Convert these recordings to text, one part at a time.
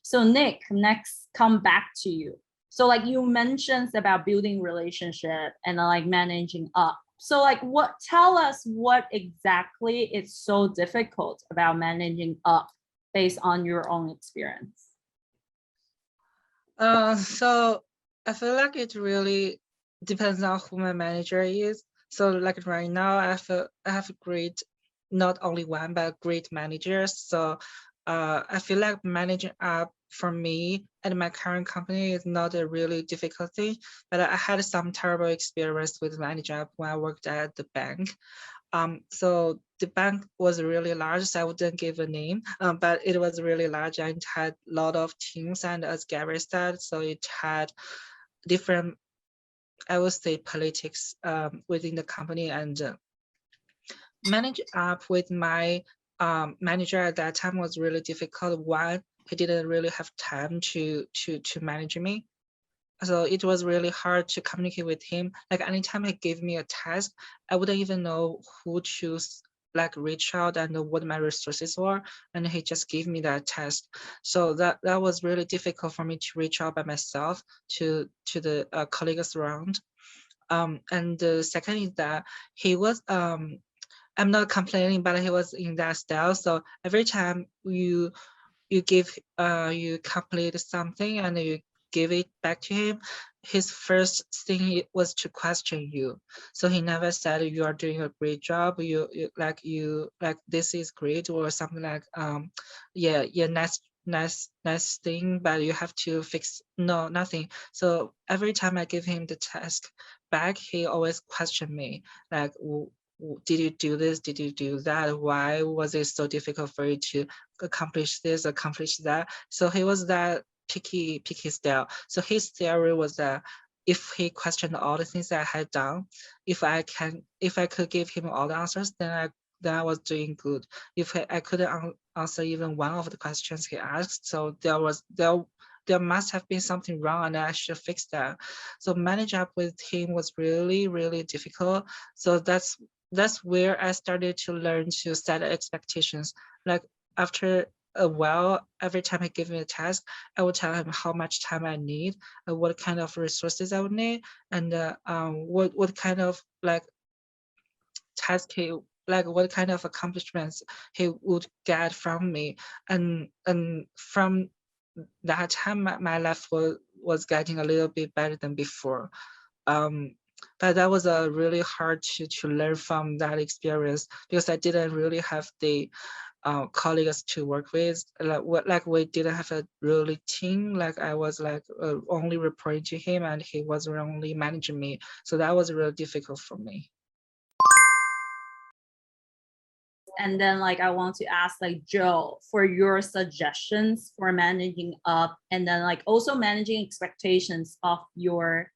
So Nick, next come back to you. So like you mentioned about building relationship and like managing up. So like tell us what exactly is so difficult about managing up based on your own experience. So I feel like it really depends on who my manager is. So like right now, I have great, not only one, but great managers. So I feel like managing up for me at my current company is not a really difficult thing, but I had some terrible experience with managing up when I worked at the bank. So the bank was really large, so I wouldn't give a name, but it was really large and it had a lot of teams. And as Gary said, so it had different, I would say, politics within the company. And manage up with my manager at that time was really difficult. One, he didn't really have time to manage me. So it was really hard to communicate with him. Like anytime he gave me a task, I wouldn't even know who to like reach out and what my resources were, and he just gave me that task. So that was really difficult for me to reach out by myself to the colleagues around. And the second is that he was I'm not complaining, but he was in that style. So every time you complete something and you give it back to him, his first thing was to question you. So he never said you are doing a great job, you like this is great, or something like yeah, nice thing, but you have to fix. No, nothing. So every time I give him the task back, he always questioned me, like, did you do this? Did you do that? Why was it so difficult for you to accomplish this, accomplish that? So he was that picky style. So his theory was that if he questioned all the things that I had done, if I could give him all the answers, then I was doing good. If I couldn't answer even one of the questions he asked, so there must have been something wrong and I should fix that. So manage up with him was really, really difficult. So that's where I started to learn to set expectations. Like after a while, every time he gave me a task, I would tell him how much time I need, what kind of resources I would need, and what kind of like task what kind of accomplishments he would get from me. And from that time, my life was getting a little bit better than before. But that was a really hard to learn from that experience, because I didn't really have the colleagues to work with. Like we didn't have a really team. Like I was like only reporting to him, and he was only managing me. So that was really difficult for me. And then like I want to ask like Joe for your suggestions for managing up, and then like also managing expectations of your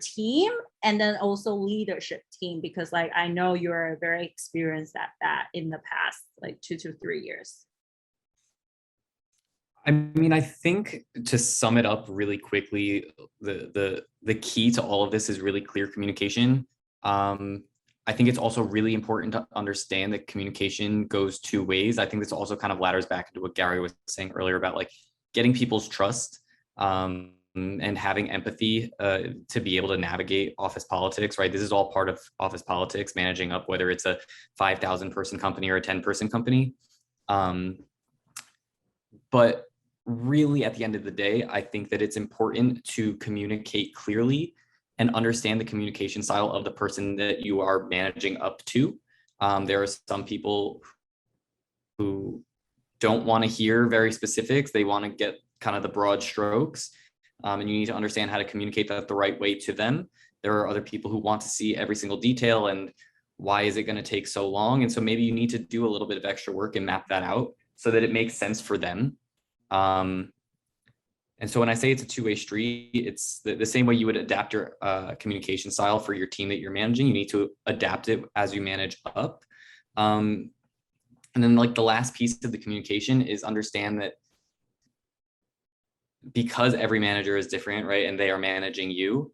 team, and then also leadership team, because like I know you're very experienced at that in the past like 2 to 3 years. I mean, I think to sum it up really quickly, the key to all of this is really clear communication. I think it's also really important to understand that communication goes two ways. I think this also kind of ladders back into what Gary was saying earlier about like getting people's trust and having empathy to be able to navigate office politics, right? This is all part of office politics, managing up, whether it's a 5,000 person company or a 10-person company. But really at the end of the day, I think that it's important to communicate clearly and understand the communication style of the person that you are managing up to. There are some people who don't want to hear very specifics. They want to get kind of the broad strokes. And you need to understand how to communicate that the right way to them. There are other people who want to see every single detail and why is it going to take so long? And so maybe you need to do a little bit of extra work and map that out so that it makes sense for them. And so when I say it's a two-way street, it's the same way you would adapt your communication style for your team that you're managing. You need to adapt it as you manage up. And then like the last piece of the communication is understand that because every manager is different, right? And they are managing you.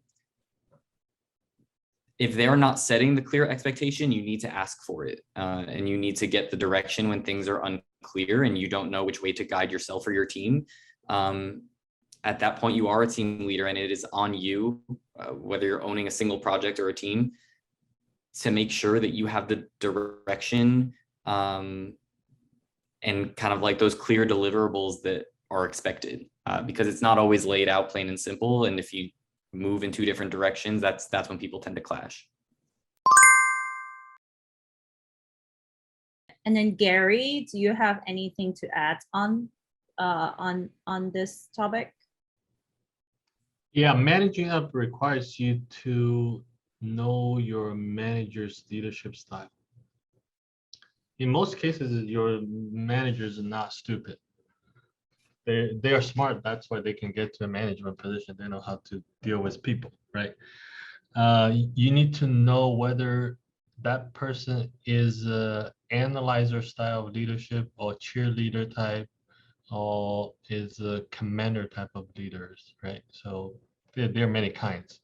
If they're not setting the clear expectation, you need to ask for it. And you need to get the direction when things are unclear and you don't know which way to guide yourself or your team. At that point, you are a team leader, and it is on you, whether you're owning a single project or a team, to make sure that you have the direction and kind of like those clear deliverables that are expected, because it's not always laid out plain and simple. And if you move in two different directions, that's when people tend to clash. And then Gary, do you have anything to add on this topic? Yeah, managing up requires you to know your manager's leadership style. In most cases, your managers are not stupid. They are smart. That's why they can get to a management position. They know how to deal with people, right? You need to know whether that person is a analyzer style of leadership or cheerleader type, or is a commander type of leaders, right? So there are many kinds.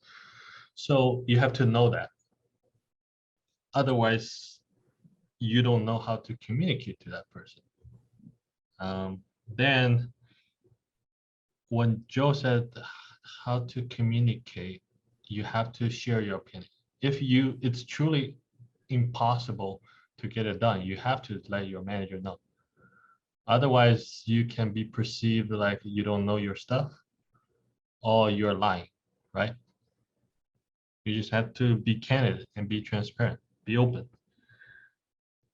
So you have to know that. Otherwise, you don't know how to communicate to that person. Then when Joe said how to communicate, you have to share your opinion. If it's truly impossible to get it done, you have to let your manager know. Otherwise, you can be perceived like you don't know your stuff or you're lying, right? You just have to be candid and be transparent, be open.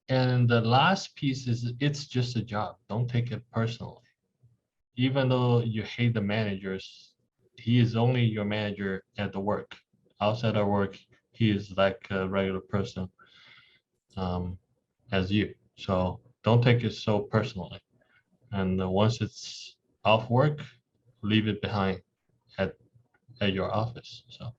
And the last piece is it's just a job. Don't take it personally. Even though you hate the managers, he is only your manager at the work. Outside of work, he is like a regular person as you. So don't take it so personally. And once it's off work, leave it behind at your office. So